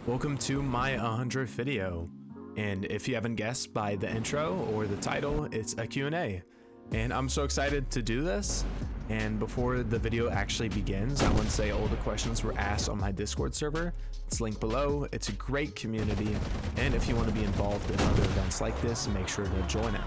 Welcome to my 100th video, and if you haven't guessed by the intro or the title, it's a Q&A, and I'm so excited to do this. And before the video actually begins, I want to say all the questions were asked on my Discord server. It's linked below. It's a great community, and if you want to be involved in other events like this, make sure to join it.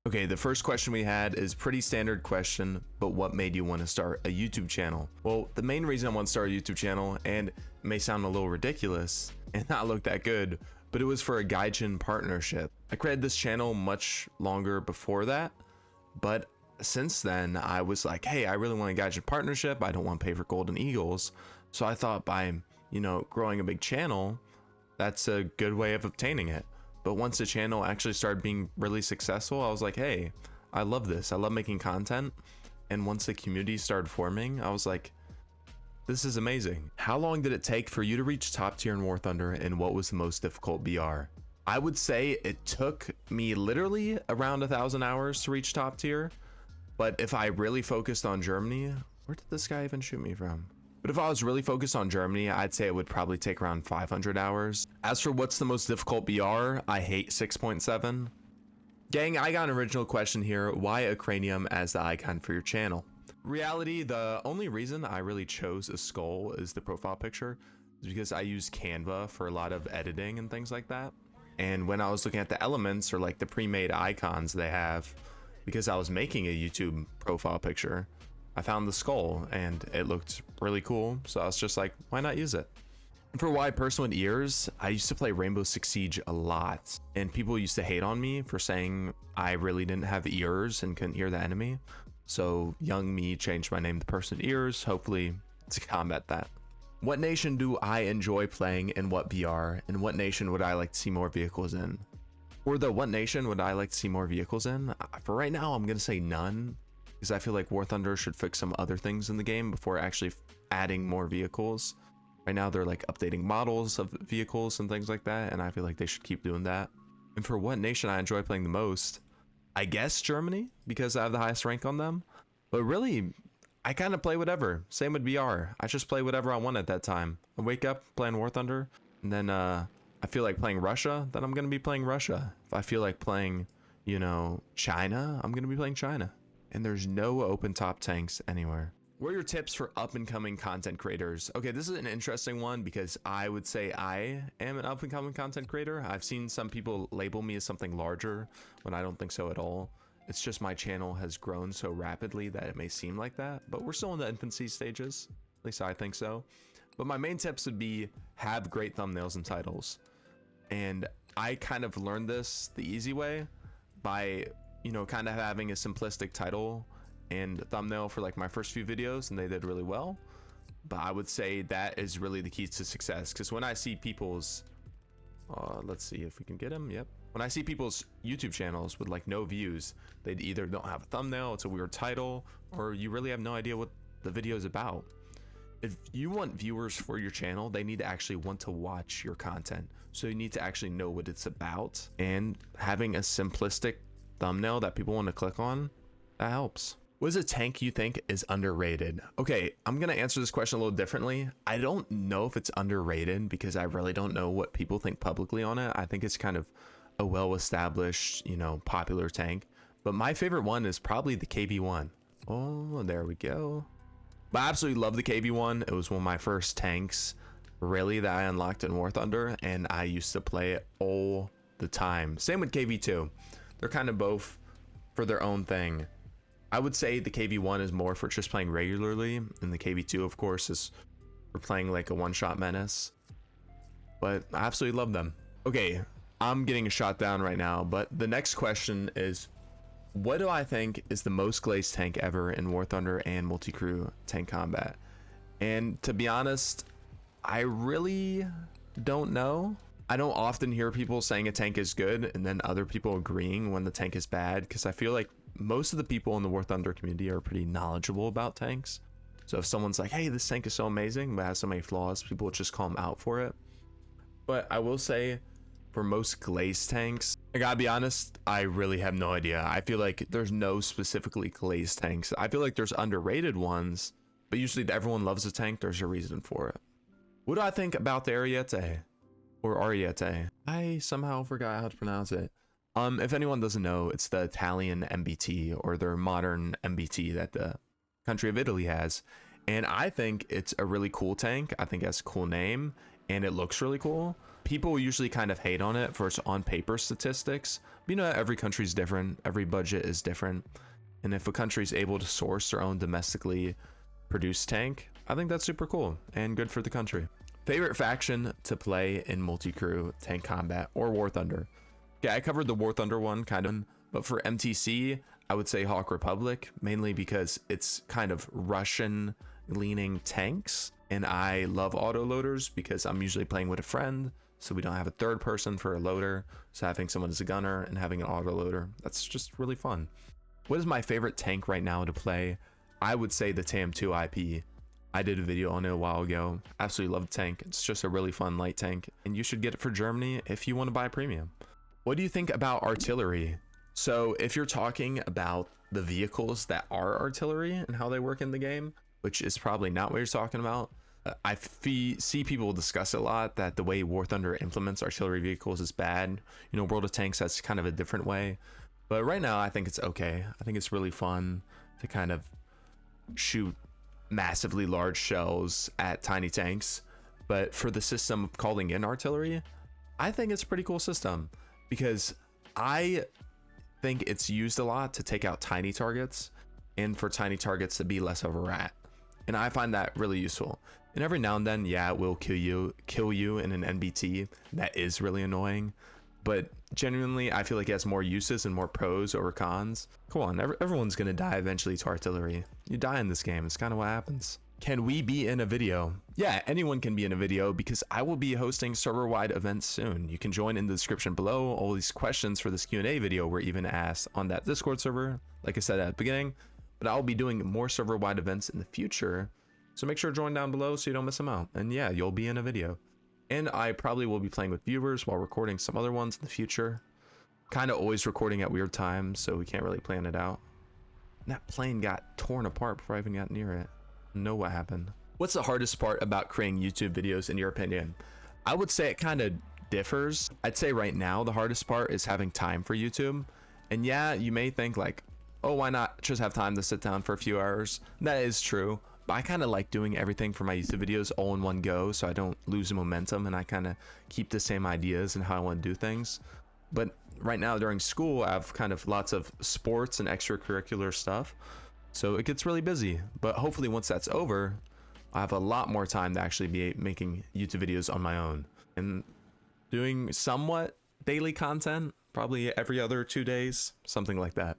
Okay, the first question we had is pretty standard question, but what made you want to start a YouTube channel? Well, the main reason I want to start a YouTube channel, and it may sound a little ridiculous and not look that good, but it was for a gaijin partnership. I created this channel much longer before that, but since then I was like, hey, I really want a gaijin partnership. I don't want to pay for golden eagles. So I thought by, growing a big channel, that's a good way of obtaining it. But once the channel actually started being really successful, I was like, hey, I love this. I love making content. And once the community started forming, I was like, this is amazing. How long did it take for you to reach top tier in War Thunder, and what was the most difficult BR? I would say it took me literally around 1,000 hours to reach top tier. But if I really focused on Germany, where did this guy even shoot me from? But if I was really focused on Germany, I'd say it would probably take around 500 hours. As for what's the most difficult BR, I hate 6.7. Gang, I got an original question here. Why a cranium as the icon for your channel? Reality, the only reason I really chose a skull as the profile picture is because I use Canva for a lot of editing and things like that. And when I was looking at the elements or like the pre-made icons they have, because I was making a YouTube profile picture, I found the skull and it looked really cool, so I was just like, why not use it? And for why PersonWithEars, I used to play Rainbow Six Siege a lot, and people used to hate on me for saying I really didn't have ears and couldn't hear the enemy. So young me changed my name to PersonWithEars, hopefully to combat that. What nation do I enjoy playing in what BR, and what nation would I like to see more vehicles in? For the what nation would I like to see more vehicles in? For right now, I'm gonna say none, because I feel like War Thunder should fix some other things in the game before actually adding more vehicles. Right now they're like updating models of vehicles and things like that, and I feel like they should keep doing that. And for what nation I enjoy playing the most, I guess Germany, because I have the highest rank on them. But really, I kind of play whatever. Same with BR. I just play whatever I want at that time. I wake up playing War Thunder, and then I feel like playing Russia, then I'm going to be playing Russia. If I feel like playing, China, I'm going to be playing China. And there's no open top tanks anywhere. What are your tips for up and coming content creators? Okay, this is an interesting one because I would say I am an up and coming content creator. I've seen some people label me as something larger when I don't think so at all. It's just my channel has grown so rapidly that it may seem like that, but we're still in the infancy stages. At least I think so. But my main tips would be have great thumbnails and titles. And I kind of learned this the easy way by kind of having a simplistic title and thumbnail for like my first few videos, and they did really well. But I would say that is really the key to success, because when I see people's let's see if we can get them. Yep, when I see people's YouTube channels with like no views, they either don't have a thumbnail, it's a weird title, or you really have no idea what the video is about. If you want viewers for your channel, they need to actually want to watch your content, so you need to actually know what it's about, and having a simplistic thumbnail that people want to click on, that helps. What is a tank you think is underrated? Okay, I'm gonna answer this question a little differently. I don't know if it's underrated because I really don't know what people think publicly on it. I think it's kind of a well-established, popular tank. But my favorite one is probably the KV-1. Oh, there we go. But I absolutely love the KV-1. It was one of my first tanks, really, that I unlocked in War Thunder, and I used to play it all the time. Same with KV-2. They're kind of both for their own thing. I would say the KV-1 is more for just playing regularly, and the KV-2, of course, is for playing like a one-shot menace. But I absolutely love them. Okay, I'm getting a shot down right now, but the next question is, what do I think is the most glazed tank ever in War Thunder and multi-crew tank combat? And to be honest, I really don't know. I don't often hear people saying a tank is good and then other people agreeing when the tank is bad, because I feel like most of the people in the War Thunder community are pretty knowledgeable about tanks. So if someone's like, hey, this tank is so amazing but has so many flaws, people just call them out for it. But I will say, for most glazed tanks, I gotta be honest, I really have no idea. I feel like there's no specifically glazed tanks. I feel like there's underrated ones, but usually everyone loves a tank. There's a reason for it. What do I think about the Ariete or Ariete? I somehow forgot how to pronounce it. If anyone doesn't know, it's the Italian MBT, or their modern MBT that the country of Italy has. And I think it's a really cool tank. I think it has a cool name and it looks really cool. People usually kind of hate on it for its on paper statistics. But you know, every country's different. Every budget is different. And if a country is able to source their own domestically produced tank, I think that's super cool and good for the country. Favorite faction to play in multi-crew tank combat or War Thunder? Yeah, I covered the War Thunder one kind of, but for MTC, I would say Hawk Republic, mainly because it's kind of Russian leaning tanks. And I love autoloaders because I'm usually playing with a friend, so we don't have a third person for a loader. So having someone as a gunner and having an autoloader, that's just really fun. What is my favorite tank right now to play? I would say the TAM2 IP. I did a video on it a while ago. Absolutely love the tank. It's just a really fun light tank, and you should get it for Germany if you want to buy premium. What do you think about artillery? So if you're talking about the vehicles that are artillery and how they work in the game, which is probably not what you're talking about, I see people discuss a lot that the way War Thunder implements artillery vehicles is bad. You know, World of Tanks has kind of a different way. But right now, I think it's okay. I think it's really fun to kind of shoot massively large shells at tiny tanks. But for the system of calling in artillery, I think it's a pretty cool system, because I think it's used a lot to take out tiny targets and for tiny targets to be less of a rat. And I find that really useful. And every now and then, yeah, it will kill you in an NBT. That is really annoying. But genuinely, I feel like it has more uses and more pros over cons. Come on, everyone's gonna die eventually to artillery. You die in this game, it's kind of what happens. Can we be in a video? Yeah, anyone can be in a video, because I will be hosting server-wide events soon. You can join in the description below. All these questions for this Q&A video were even asked on that Discord server, like I said at the beginning. But I'll be doing more server-wide events in the future, so make sure to join down below so you don't miss them out. And yeah, you'll be in a video. And I probably will be playing with viewers while recording some other ones in the future. Kind of always recording at weird times, so we can't really plan it out. And that plane got torn apart before I even got near it. Know what happened. What's the hardest part about creating YouTube videos in your opinion? I would say it kind of differs. I'd say right now the hardest part is having time for YouTube. And yeah, you may think like, oh, why not just have time to sit down for a few hours? That is true, but I kind of like doing everything for my YouTube videos all in one go, so I don't lose momentum and I kind of keep the same ideas and how I want to do things. But right now during school, I have kind of lots of sports and extracurricular stuff, so it gets really busy. But hopefully once that's over, I have a lot more time to actually be making YouTube videos on my own and doing somewhat daily content, probably every other 2 days, something like that.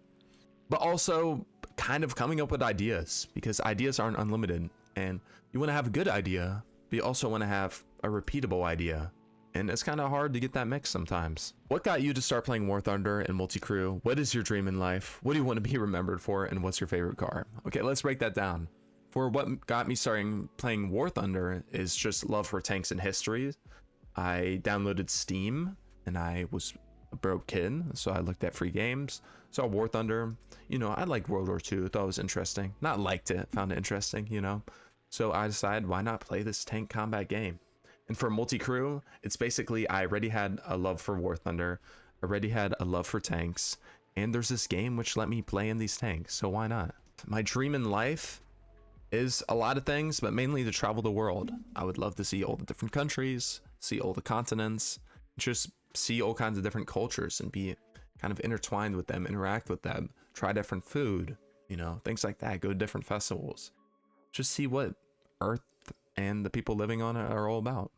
But also kind of coming up with ideas, because ideas aren't unlimited, and you want to have a good idea, but you also want to have a repeatable idea. And it's kind of hard to get that mix sometimes. What got you to start playing War Thunder and multi-crew? What is your dream in life? What do you want to be remembered for? And what's your favorite car? Okay, let's break that down. For what got me starting playing War Thunder is just love for tanks and history. I downloaded Steam and I was a broke kid, so I looked at free games, saw War Thunder. You know, I liked World War II, thought it was interesting. Not liked it, found it interesting, you know. So I decided, why not play this tank combat game? And for multi-crew, it's basically, I already had a love for War Thunder, already had a love for tanks, and there's this game which let me play in these tanks, so why not? My dream in life is a lot of things, but mainly to travel the world. I would love to see all the different countries, see all the continents, just see all kinds of different cultures and be kind of intertwined with them, interact with them, try different food, you know, things like that, go to different festivals, just see what Earth and the people living on it are all about.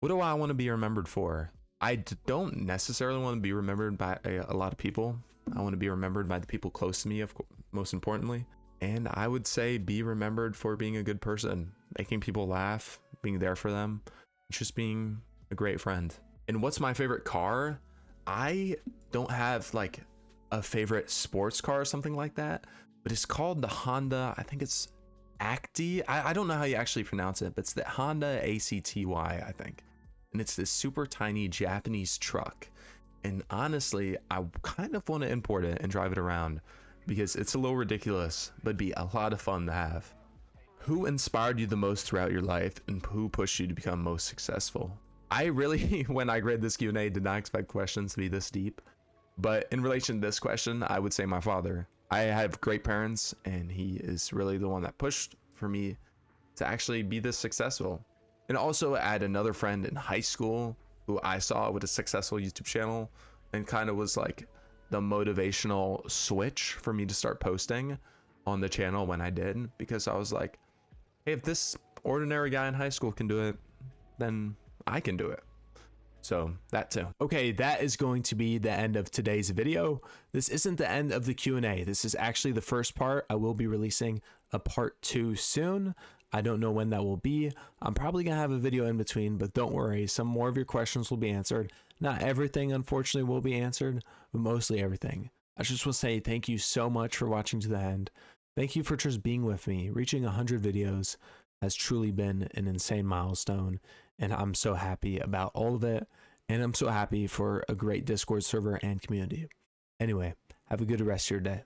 What do I want to be remembered for? I don't necessarily want to be remembered by a lot of people. I want to be remembered by the people close to me, of course, most importantly. And I would say be remembered for being a good person, making people laugh, being there for them, just being a great friend. And what's my favorite car? I don't have like a favorite sports car or something like that, but it's called the Honda, I think it's Acti. I don't know how you actually pronounce it, but it's the Honda ACTY, I think. And it's this super tiny Japanese truck. And honestly, I kind of want to import it and drive it around because it's a little ridiculous, but be a lot of fun to have. Who inspired you the most throughout your life, and who pushed you to become most successful? I really, when I read this Q&A, did not expect questions to be this deep. But in relation to this question, I would say my father. I have great parents, and he is really the one that pushed for me to actually be this successful. And also add another friend in high school who I saw with a successful YouTube channel and kind of was like the motivational switch for me to start posting on the channel when I did, because I was like, hey, if this ordinary guy in high school can do it, then I can do it. So that too. Okay, that is going to be the end of today's video. This isn't the end of the Q&A. This is actually the first part. I will be releasing a part 2 soon. I don't know when that will be. I'm probably gonna have a video in between, but don't worry, some more of your questions will be answered. Not everything, unfortunately, will be answered, but mostly everything. I just want to say thank you so much for watching to the end. Thank you for just being with me. Reaching 100 videos has truly been an insane milestone, and I'm so happy about all of it, and I'm so happy for a great Discord server and community. Anyway, have a good rest of your day.